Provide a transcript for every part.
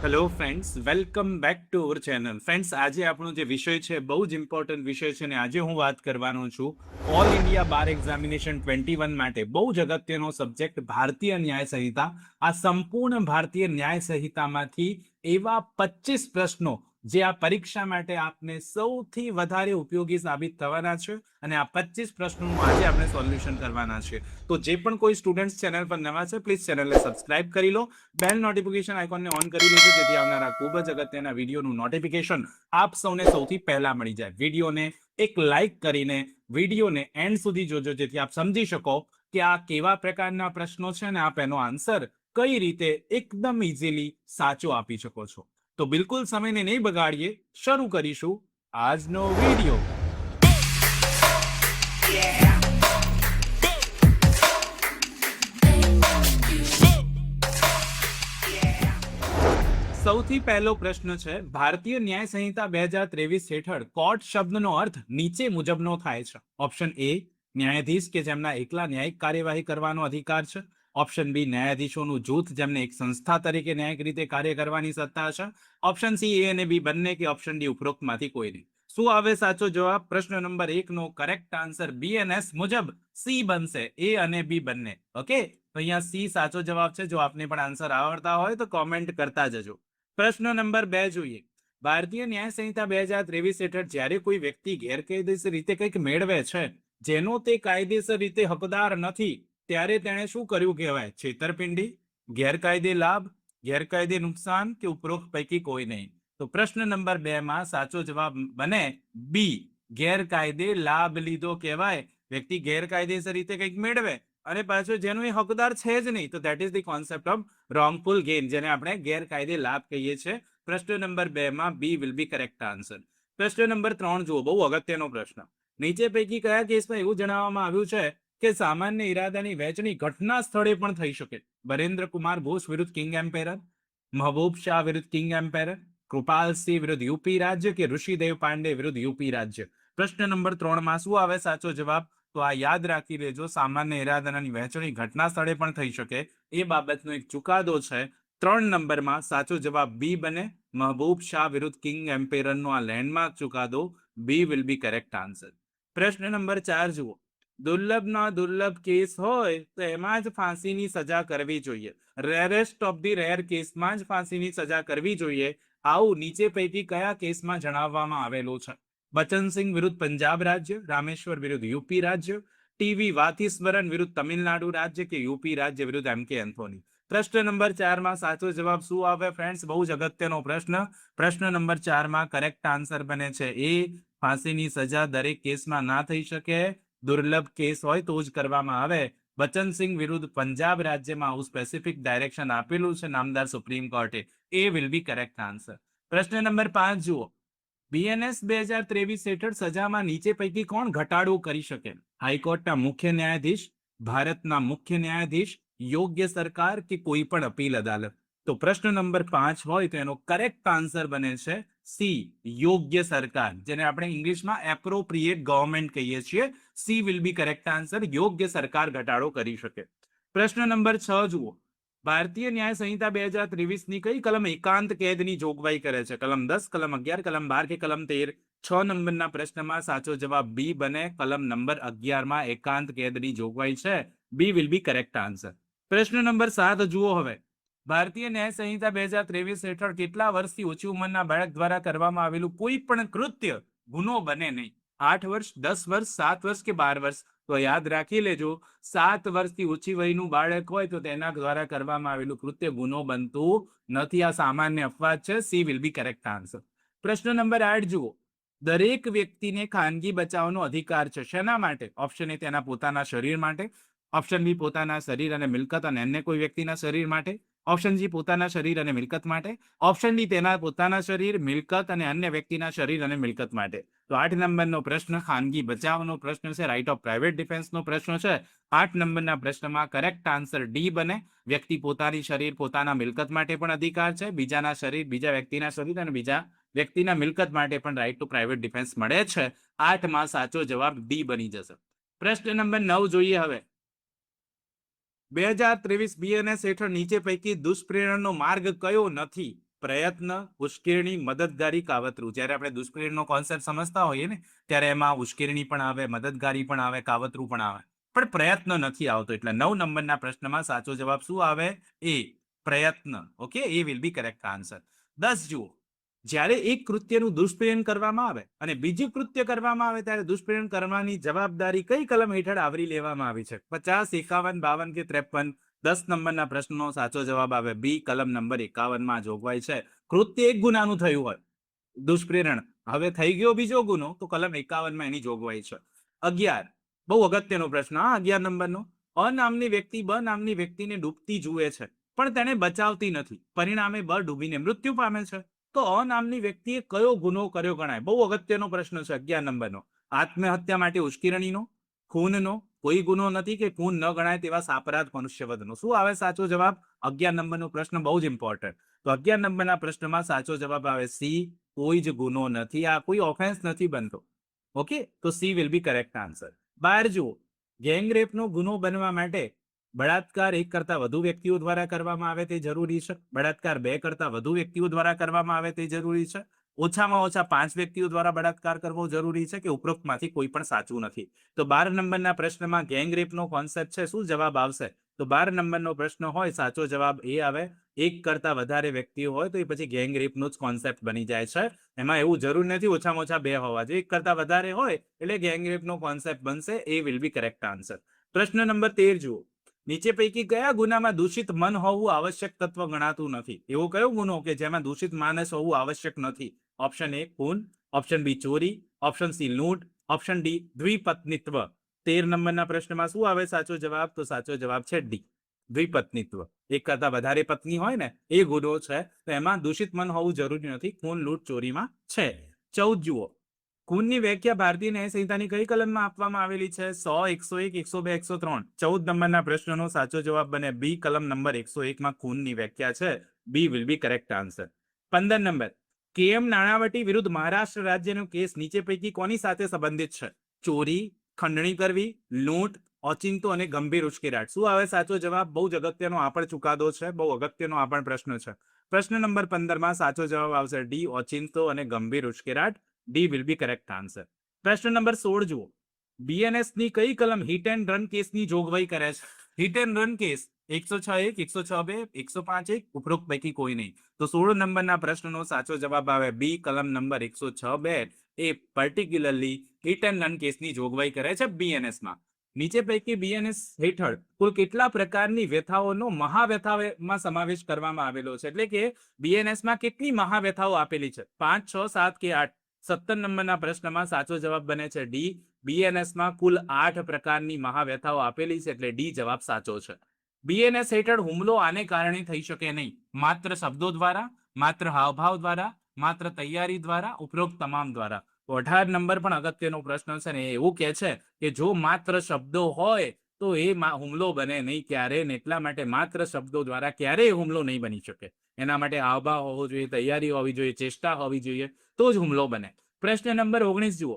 Hello friends, welcome back to our channel. Friends, આજે આપણો જે વિષય છે બહુ જ ઇમ્પોર્ટન્ટ વિષય છે અને આજે હું વાત કરવાનો છું ઓલ ઇન્ડિયા બાર એક્ઝામિનેશન 21 માટે બહુ જ અગત્યનો સબ્જેક્ટ ભારતીય ન્યાય સંહિતા. આ સંપૂર્ણ ભારતીય ન્યાય સંહિતામાંથી એવા 25 પ્રશ્નો જે આ પરીક્ષા માટે આપને સૌથી વધારે ઉપયોગી સાબિત થવાના છે અને આ 25 પ્રશ્નોનું આજે આપણે સોલ્યુશન કરવાના છે. તો જે પણ કોઈ સ્ટુડન્ટ્સ ચેનલ પર નવા છે, પ્લીઝ ચેનલને સબસ્ક્રાઇબ કરી લો, બેલ નોટિફિકેશન આઇકોનને ઓન કરી લેજો જેથી આવનારા ખૂબ જ અગત્યના વિડીયોનું નોટિફિકેશન આપ સૌને સૌથી પહેલા મળી જાય. વિડીયોને એક લાઇક કરીને વિડીયોને એન્ડ સુધી જોજો જેથી આપ સમજી શકો કે આ કેવા પ્રકારના પ્રશ્નો છે અને આપ એનો આન્સર કઈ રીતે એકદમ ઇઝીલી સાચો આપી શકો છો. તો બિલકુલ સમયને નહીં બગાડીએ, શરૂ કરીશું આજનો વિડીયો. સૌથી પહેલો પ્રશ્ન છે, ભારતીય ન્યાય સંહિતા 2023 હેઠળ કોર્ટ શબ્દનો અર્થ નીચે મુજબનો થાય છે. ઓપ્શન એ, ન્યાયાધીશ કે જેમના એકલા ન્યાયિક કાર્યવાહી કરવાનો અધિકાર છે. ઓપ્શન બી, ન્યાયાધીશોનું જૂથ જેમને એક સંસ્થા તરીકે ન્યાયિક રીતે કાર્ય કરવાની સત્તા છે. ઓપ્શન સી, એ અને બી બંને, કે ઓપ્શન ડી ઉપરોક્તમાંથી કોઈ નહીં. શું આવે સાચો જવાબ? પ્રશ્ન નંબર 1 નો કરેક્ટ આન્સર બીએનએસ મુજબ સી બનશે, એ અને બી બંને. ઓકે, તો અહીંયા સી સાચો જવાબ છે. જો આપને પણ આન્સર આવડતા હોય તો કોમેન્ટ કરતા જજો. પ્રશ્ન નંબર 2 જોઈએ. ભારતીય ન્યાય સંહિતા 2023 હેઠળ જ્યારે કોઈ વ્યક્તિ ગેરકાયદેસર રીતે કંઈક મેળવે છે જેનો તે કાયદેસર રીતે હકદાર નથી, ત્યારે તેણે શું કર્યું કહેવાય? છેતરપિંડી, ગેરકાયદે લાભ, ગેરકાયદે નુકસાન કે ઉપરોક્ત પૈકી કોઈ નહીં. તો પ્રશ્ન નંબર 2 માં સાચો જવાબ બને બી, ગેરકાયદે લાભ લીધો કહેવાય. વ્યક્તિ ગેરકાયદેસર રીતે કંઈક મેળવે અને પાછો જેનો એ હકદાર છે જ નહીં, તો that is the concept of wrongful gain, જેને આપણે ગેરકાયદે લાભ કહીએ છીએ. પ્રશ્ન નંબર 2 માં બી વિલ બી કરેક્ટ આન્સર. પ્રશ્ન નંબર 3 જુઓ, બહુ અગત્યનો પ્રશ્ન. નીચે પૈકી કયા કેસમાં એવું જણાવવામાં આવ્યું છે કે સામાન્ય ઇરાદાની વહેંચણી ઘટના સ્થળે પણ થઈ શકે? બરેન્દ્ર કુમાર ઘોષ વિરુદ્ધ કિંગ એમ્પેરર, મહબૂબ શાહ વિરુદ્ધ કિંગ એમ્પેરર, કૃપાલ સિંહ વિરુદ્ધ યુપી રાજ્ય કે ઋષિદેવ પાંડે વિરુદ્ધ યુપી રાજ્ય? પ્રશ્ન નંબર 3 માં શું આવે સાચો જવાબ? તો આ યાદ રાખી લેજો, સામાન્ય ઇરાદાની વહેંચણી ઘટના સ્થળે પણ થઈ શકે એ બાબતનો એક ચુકાદો છે. 3 નંબરમાં સાચો જવાબ બી બને, મહબૂબ શાહ વિરુદ્ધ કિંગ એમ્પેરરનો આ લેન્ડમાર્ક ચુકાદો. બી વિલ બી કરેક્ટ આન્સર. પ્રશ્ન નંબર 4 જુઓ. દુર્લભના દુર્લભ કેસ હોય તો એમાં જ ફાંસીની સજા કરવી જોઈએ. રેરેસ્ટ ઓફ ધી રેર કેસમાં જ ફાંસીની સજા કરવી જોઈએ. આવું નીચે પૈકી કયા કેસમાં જણાવવામાં આવેલું છે? બચનસિંહ વિરુદ્ધ પંજાબ રાજ્ય, રામેશ્વર વિરુદ્ધ યુપી રાજ્ય, ટીવી વાથીસ્વરન વિરુદ્ધ તમિલનાડુ રાજ્ય કે યુપી રાજ્ય વિરુદ્ધ એમ કે એન્થોની? પ્રશ્ન નંબર 4 માં સાચો જવાબ શું આવે ફ્રેન્ડ્સ? બહુ જ અગત્યનો પ્રશ્ન. પ્રશ્ન નંબર 4 માં કરેક્ટ આન્સર બને છે એ, ફાંસીની સજા દરેક કેસમાં ના થઈ શકે, દુર્લભ કેસ હોય તો જ કરવામાં આવે. બચનસિંહ વિરુદ્ધ પંજાબ રાજ્યમાં આવું સ્પેસિફિક ડાયરેક્શન આપેલું છે નામદાર સુપ્રીમ કોર્ટે. એ વિલ બી કરેક્ટ આન્સર. પ્રશ્ન નંબર 5 જુઓ. બીએનએસ 2023 હેઠળ સજામાં નીચે પૈકી કોણ ઘટાડો કરી શકે? હાઈકોર્ટના મુખ્ય ન્યાયાધીશ, ભારતના મુખ્ય ન્યાયાધીશ, યોગ્ય સરકાર કે કોઈ પણ અપીલ અદાલત? તો પ્રશ્ન નંબર 5 હોય તો એનો કરેક્ટ આન્સર બને છે સી, યોગ્ય સરકાર, જેને આપણે ઇંગ્લિશમાં એપ્રોપ્રિએટ ગવર્નમેન્ટ કહીએ છીએ. She will be correct answer, યોગ્ય સરકાર ઘટાડો કરી શકે. પ્રશ્ન નંબર 6 જુઓ. ભારતીય ન્યાય સંહિતા 2023 ની કઈ કલમ એકાંત કેદની જોગવાઈ કરે છે? કલમ 10, કલમ 11, કલમ 12 કે કલમ 13? 6 નંબરના પ્રશ્નમાં સાચો જવાબ બી બને, કલમ નંબર 11 માં એકાંત કેદની જોગવાઈ છે. બી વિલ બી કરેક્ટ આન્સર. પ્રશ્ન નંબર 7 જુઓ હવે. ભારતીય ન્યાય સંહિતા 2023 હેઠળ કેટલા વર્ષથી ઓછી ઉંમરના બાળક દ્વારા કરવામાં આવેલું કોઈ પણ કૃત્ય ગુનો બને નહીં? 8 વર્ષ, 10 વર્ષ, 7 વર્ષ કે 12 વર્ષ? તો યાદ રાખી લેજો, 7 વર્ષથી ઓછી વયનું બાળક હોય તો તેના દ્વારા કરવામાં આવેલું કૃત્ય ગુનો બનતું નથી. આ સામાન્ય અપવાદ છે. She will be correct answer. પ્રશ્ન નંબર 8 જુઓ. દરેક વ્યક્તિને ખાનગી બચાવનો અધિકાર છે. શેના માટે? ઓપ્શન એ, તેના પોતાના શરીર માટે. ઓપ્શન બી, પોતાના શરીર અને મિલકત અને અન્ય કોઈ વ્યક્તિના શરીર માટે. ઓપ્શન સી, પોતાના શરીર અને મિલકત માટે. ઓપ્શન ડી, તેના પોતાના શરીર, મિલકત અને અન્ય વ્યક્તિના શરીર અને મિલકત માટે. તો 8 નંબરનો પ્રશ્ન ખાનગી બચાવનો પ્રશ્ન છે, રાઇટ ઓફ પ્રાઇવેટ ડિફેન્સનો પ્રશ્ન છે. 8 નંબરના પ્રશ્નમાં કરેક્ટ આન્સર ડી બને. વ્યક્તિ પોતાની શરીર, પોતાના મિલકત માટે પણ અધિકાર છે. બીજાના શરીર, બીજા વ્યક્તિના શરીર અને બીજા વ્યક્તિના મિલકત માટે પણ રાઇટ ટુ પ્રાઇવેટ ડિફેન્સ મળે છે. 8 માં સાચો જવાબ ડી બની જશે. પ્રશ્ન નંબર 9 જોઈએ હવે. 2023 બીએનએસ હેઠળ નીચે પૈકી દુષ્પ્રેરણનો માર્ગ કયો નથી? પ્રયત્ન, ઉશ્કેરણી, મદદગારી, કાવતરું. જ્યારે આપણે દુષ્પ્રેરણનો કોન્સેપ્ટ સમજતા હોઈએ ને ત્યારે એમાં ઉશ્કેરણી પણ આવે, મદદગારી પણ આવે, કાવતરું પણ આવે, પણ પ્રયત્ન નથી આવતો. એટલે 9 નંબરના પ્રશ્નમાં સાચો જવાબ શું આવે? એ, પ્રયત્ન. Okay, A will be correct answer. 10 જુઓ, જ્યારે એક કૃત્યનું દુષ્પ્રેરણ કરવામાં આવે અને બીજું કૃત્ય કરવામાં આવે ત્યારે દુષ્પ્રેરણ કરવાની જવાબદારી કઈ કલમ હેઠળ આવરી લેવામાં આવી છે? 50, 51, 52 કે 53? 10 નંબરના પ્રશ્નનો સાચો જવાબ આવે બી, કલમ નંબર 51 જોગવાઈ છે. કૃત્ય એક ગુનાનું થયું હોય, દુષ્પ્રેરણ, હવે થઈ ગયો બીજો ગુનો, તો કલમ 51 એની જોગવાઈ છે. 11, બહુ અગત્યનો પ્રશ્ન, 11 નંબરનો. અ નામની વ્યક્તિ બ નામની વ્યક્તિને ડૂબતી જુએ છે પણ તેને બચાવતી નથી, પરિણામે બ ડૂબીને મૃત્યુ પામે છે. તો અ નામની વ્યક્તિએ કયો ગુનો કર્યો ગણાય? બહુ અગત્યનો પ્રશ્ન છે 11 નંબરનો. આત્મહત્યા માટે ઉશ્કેરણીનો, ખૂનનો, કોઈ ગુનો નથી કે ખૂન ન ગણાય તેવા સાપરાધ મનુષ્યવધનો. શું આવે સાચો જવાબ? 11 નંબરનો પ્રશ્ન બહુ જ ઇમ્પોર્ટન્ટ. તો 11 નંબરના પ્રશ્નમાં સાચો જવાબ આવે સી, કોઈ જ ગુનો નથી, આ કોઈ ઓફેન્સ નથી બનતો. ઓકે, તો she will be correct answer. 12 જુઓ, ગેંગરેપનો ગુનો બનવા માટે બળાત્કાર એક કરતા વધુ વ્યક્તિઓ દ્વારા કરવામાં આવે તે જરૂરી છે, બળાત્કાર બે કરતા વધુ વ્યક્તિઓ દ્વારા કરવામાં આવે તે જરૂરી છે, ઓછામાં ઓછા 5 વ્યક્તિઓ દ્વારા બળાત્કાર કરવો જરૂરી છે, કે ઉપરોક્તમાંથી કોઈ પણ સાચું નથી. તો 12 નંબરના પ્રશ્નમાં ગેંગરેપનો કોન્સેપ્ટ છે, શું જવાબ આવશે? તો 12 નંબરનો પ્રશ્ન હોય, સાચો જવાબ એ આવે, એક કરતા વધારે વ્યક્તિઓ હોય તો એ પછી ગેંગરેપનો જ કોન્સેપ્ટ બની જાય છે. એમાં એવું જરૂર નથી ઓછામાં ઓછા 2 હોવા જોઈએ, એક કરતા વધારે હોય એટલે ગેંગરેપનો કોન્સેપ્ટ બનશે. એ વિલ બી કરેક્ટ આન્સર. પ્રશ્ન નંબર 13 જુઓ, નીચે પૈકી કયા ગુનામાં દૂષિત મન હોવું આવશ્યક તત્વ ગણાતું નથી? એવો કયો ગુનો કે જેમાં દૂષિત માનસ હોવું આવશ્યક નથી? ઓપ્શન એ ખૂન, ઓપ્શન બી ચોરી, ઓપ્શન સી લૂંટ, ઓપ્શન ડી દ્વિપત્નીત્વ. 13 નંબરના પ્રશ્નમાં શું આવે સાચો જવાબ? તો સાચો જવાબ છે ડી, દ્વિપત્નીત્વ. એક કરતા વધારે પત્ની હોય ને એ ગુનો છે, તો એમાં દૂષિત મન હોવું જરૂરી નથી, ખૂન, લૂંટ, ચોરીમાં છે. 14 જુઓ, ખૂનની વ્યાખ્યા ભારતીય ન્યાય સંહિતાની કઈ કલમમાં આપવામાં આવેલી છે? 100, 101, 102, 103? 14 નંબરના પ્રશ્નનો સાચો જવાબ બને બી, કલમ નંબર 101 ખૂનની વ્યાખ્યા છે. બી will be correct answer. 15 number, KM Nanavati વિરુદ્ધ મહારાષ્ટ્ર રાજ્યનો કેસ નીચે પૈકી કોની સાથે સંબંધિત છે? ચોરી, ખંડણી કરવી, લૂંટ, ઓચિંતો અને ગંભીર ઉશ્કેરાટ. શું આવે સાચો જવાબ? બહુ જ અગત્યનો આ પણ ચુકાદો છે, બહુ અગત્યનો આ પણ પ્રશ્ન છે. પ્રશ્ન નંબર 15 સાચો જવાબ આવશે ડી, ઓચિંતો અને ગંભીર ઉશ્કેરાટ. D will be correct answer. પ્રશ્ન નંબર 16 જુઓ, બીએનએસ ની કઈ કલમ હિટ એન્ડ રન કેસની જોગવાઈ કરે છે? હિટ એન્ડ રન કેસ 106.1, 106.2, 105.1, ઉપરોક્ત પૈકી કોઈ નહીં. તો 16 નંબરના પ્રશ્નનો સાચો જવાબ આવે બી, કલમ નંબર 106.2. એ પર્ટિક્યુલરલી હિટ એન્ડ રન કેસની જોગવાઈ કરે છે બીએનએસમાં. નીચે પૈકી બીએનએસ હેઠળ કુલ કેટલા પ્રકારની વ્યથાઓનો મહાવ્યથામાં સમાવેશ કરવામાં આવેલો છે? એટલે કે બીએનએસમાં કેટલી મહાવ્યથાઓ આપેલી છે? 5, 6, 7 કે 8? 17 નંબરના પ્રશ્નમાં સાચો જવાબ બને છે ડી, બીએનએસમાં કુલ 8 પ્રકારની મહાવ્યથાઓ આપેલી છે, એટલે ડી જવાબ સાચો છે. બીએનએસ હેઠળ હુમલો આને કારણે થઈ શકે નહીં, માત્ર શબ્દો દ્વારા, માત્ર હાવભાવ દ્વારા, માત્ર તૈયારી દ્વારા, ઉપરોક્ત તમામ દ્વારા. 18 નંબર પણ અગત્યનો પ્રશ્ન છે ને, એવું કહે છે કે જો માત્ર શબ્દો હોય તો એ હુમલો બને નહીં ક્યારે, ને એટલા માટે માત્ર શબ્દો દ્વારા ક્યારેય હુમલો નહીં બની શકે. એના માટે હાવભાવ હોવો જોઈએ, તૈયારી હોવી જોઈએ, ચેષ્ટા હોવી જોઈએ, તો જ હુમલો બને. પ્રશ્ન નંબર 19 જુઓ,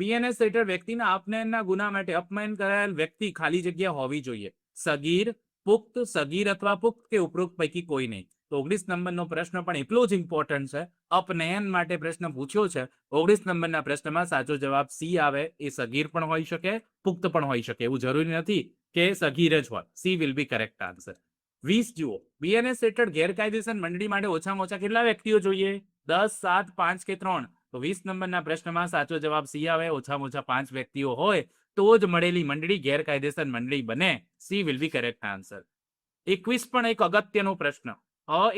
બીએનએસ હેઠળ વ્યક્તિના અપનયનના ગુના માટે અપમાન કરાયેલ વ્યક્તિ ખાલી જગ્યા હોવી જોઈએ. સગીર, પુખ્ત, સગીર અથવા પુખ્ત કે ઉપરોક્ત પૈકી કોઈ નહીં. તો 19 નંબરનો પ્રશ્ન પણ એટલો જ ઇમ્પોર્ટન્ટ છે, અપનયન માટે પ્રશ્ન પૂછ્યો છે. 19 નંબરના પ્રશ્નમાં સાચો જવાબ સી આવે, એ સગીર પણ હોઈ શકે, પુખ્ત પણ હોઈ શકે, એવું જરૂરી નથી કે સગીર જ હોય. She will be correct answer. 20 જુઓ, બીએનએસ હેઠળ ગેરકાયદેસર મંડળી માટે ઓછામાં ઓછા કેટલા વ્યક્તિઓ જોઈએ? 10, 7, 5 કે 3? તો 20 નંબરના પ્રશ્નમાં સાચો જવાબ સી આવે, ઓછામાં ઓછા 5 વ્યક્તિઓ હોય તો જ મળેલી મંડળી ગેરકાયદેસર મંડળી બને. She will be correct answer. 21 પણ એક અગત્યનો પ્રશ્ન.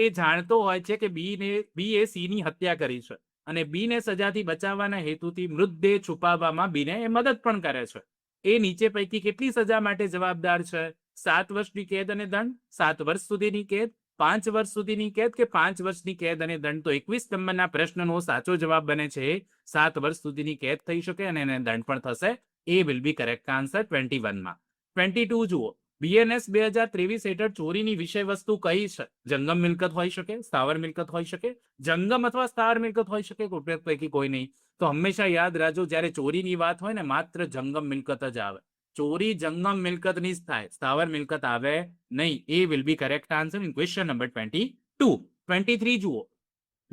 એ જાણતો હોય છે કે બી એ સી ની હત્યા કરી છે અને બી ને સજાથી બચાવવાના હેતુથી મૃતદેહ છુપાવવામાં બીને એ મદદ પણ કરે છે. એ નીચે પૈકી કેટલી સજા માટે જવાબદાર છે? 7 વર્ષની કેદ અને દંડ, 7 વર્ષ સુધીની કેદ, 5 વર્ષ સુધીની કેદ કે 5 વર્ષની કેદ અને દંડ? તો 21 નંબરના પ્રશ્નનો સાચો જવાબ બને છે 7 વર્ષ સુધીની કેદ થઈ શકે અને એને દંડ પણ થશે. એ વિલ બી કરેક્ટ આન્સર 21માં. 22 જુઓ, બીએનએસ 2023 હેઠળ ચોરીની વિષય વસ્તુ કઈ છે? જંગમ મિલકત હોઈ શકે, સ્થાવર મિલકત હોઈ શકે, જંગમ અથવા સ્થાવર મિલકત હોઈ શકે, ઉપરોક્ત પૈકી કોઈ નહીં. તો હંમેશા યાદ રાખજો, જ્યારે ચોરીની વાત હોય ને માત્ર જંગમ મિલકત જ આવે. ચોરી જંગમ મિલકતની જ થાય, સ્થાવર મિલકત આવે નહીં. A will be correct answer in question number 22. 23 જુઓ,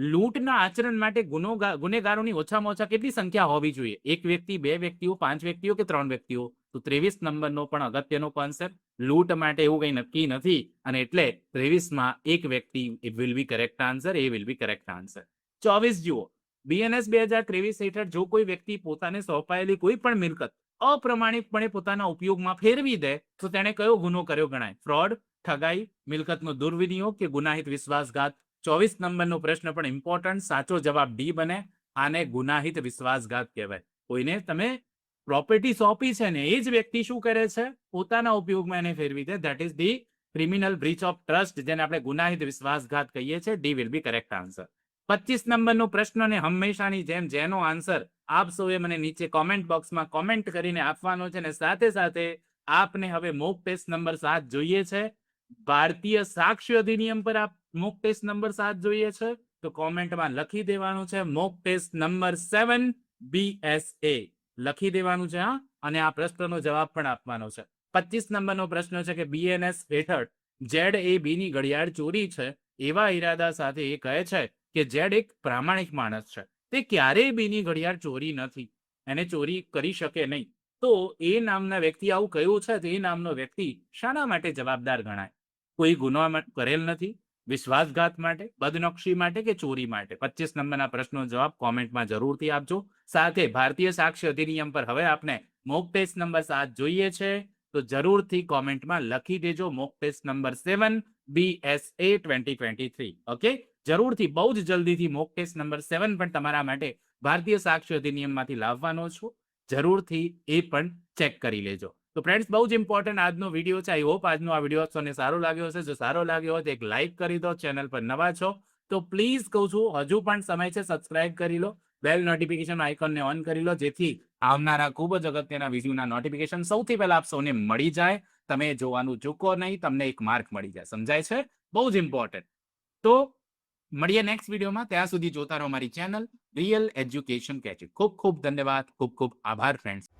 લૂંટના આચરણ માટે ગુનેગારોની ઓછામાં ઓછા કેટલી સંખ્યા હોવી જોઈએ? એક વ્યક્તિ, બે વ્યક્તિઓ, 5 વ્યક્તિઓ કે 3 વ્યક્તિઓ? તો 23 નંબરનો પણ અગત્યનો કોન્સેપ્ટ. લૂંટ માટે એવું કંઈ નક્કી નથી અને એટલે 23માં એક વ્યક્તિ will be correct answer. A will be correct answer. 24 જુઓ. બીએનએસ 2023 હેઠળ જો કોઈ વ્યક્તિ પોતાને સોંપાયેલી કોઈ પણ મિલકત અપ્રમાણિકપણે પોતાના ઉપયોગમાં ફેરવી દે તો તેણે કયો ગુનો કર્યો ગણાય? ફ્રોડ, ઠગાઈ, મિલકતનો દુર્વિનિયોગ કે ગુનાહિત વિશ્વાસઘાત? 24 નંબરનો પ્રશ્ન પણ ઇમ્પોર્ટન્ટ. સાચો જવાબ ડી બને. આને ગુનાહિત વિશ્વાસઘાત કહેવાય. કોઈને તમે પ્રોપર્ટી સોંપી છે ને એ જ વ્યક્તિ શું કરે છે? પોતાના ઉપયોગમાં એને ફેરવી દે. That is the criminal breach of trust, જેને આપણે ગુનાહિત વિશ્વાસઘાત કહીએ છીએ. D will be correct answer. 25 નંબરનો પ્રશ્ન ને હંમેશાની જેમ જેનો આન્સર આપ સૌએ મને નીચે કોમેન્ટ બોક્સમાં કોમેન્ટ કરીને આપવાનો છે અને સાથે સાથે આપને હવે મોક ટેસ્ટ નંબર 7 જોઈએ છે. ભારતીય સાક્ષ્ય અધિનિયમ પર આપ મોક ટેસ્ટ નંબર 7 જોઈએ છે તો કોમેન્ટમાં લખી દેવાનું છે મોક ટેસ્ટ નંબર 7 BSA લખી દેવાનું છે. હા, અને આ પ્રશ્નનો જવાબ પણ આપવાનો છે. 25 નંબરનો પ્રશ્ન છે કે બીએનએસ હેઠળ ZAB ની ઘડિયાળ ચોરી છે એવા ઈરાદા સાથે એ કહે છે કે જેડ એક પ્રામાણિક માણસ છે. તે ક્યારેય બીની ઘડિયાળ ચોરી નથી, એને ચોરી કરી શકે નહીં. તો એ નામના વ્યક્તિ આવું કહ્યું છે તો એ નામનો વ્યક્તિ શાના માટે જવાબદાર ગણાય? કોઈ ગુનો કરેલ નથી, વિશ્વાસઘાત માટે, બદનક્ષી માટે કે ચોરી માટે? 25 નંબરના પ્રશ્નનો જવાબ કોમેન્ટમાં જરૂરથી આપજો. સાથે ભારતીય સાક્ષ્ય અધિનિયમ પર હવે આપણે મોક ટેસ્ટ નંબર 7 જોઈએ છે તો જરૂરથી કોમેન્ટમાં લખી દેજો mock test number 7 BSA 2023. Okay, જરૂરથી બહુ જ જલ્દીથી મોક ટેસ્ટ નંબર 7 પણ તમારા માટે ભારતીય સાક્ષ્ય અધિનિયમમાંથી લાવવાનો છું. જરૂરથી એ પણ ચેક કરી લેજો. તો ફ્રેન્ડ્સ, બહુ જ ઇમ્પોર્ટન્ટ આજનો વિડીયો છે. આઈ હોપ આજનો આ વિડીયો તમને સારો લાગ્યો હશે. જો સારો લાગ્યો હોય તો એક લાઇક કરી દો. ચેનલ પર નવા છો તો પ્લીઝ કહું છું હજુ પણ સમય છે, સબસ્ક્રાઇબ કરી લો. બેલ નોટિફિકેશન આઇકોનને ઓન કરી લો જેથી આવનારા ખૂબ જ અગત્યના વિડીયોના નોટિફિકેશન સૌથી પહેલા આપ સૌને મળી જાય. તમે જોવાનું ચૂકો નહીં, તમને એક માર્ક મળી જાય. સમજાય છે? બહુ જ ઇમ્પોર્ટન્ટ. તો મળીએ નેક્સ્ટ વિડીયોમાં. ત્યાં સુધી જોતા રહો મારી ચેનલ રિયલ એજ્યુકેશન કેચ. ખૂબ ખૂબ ધન્યવાદ. ખૂબ ખૂબ આભાર ફ્રેન્ડ્સ.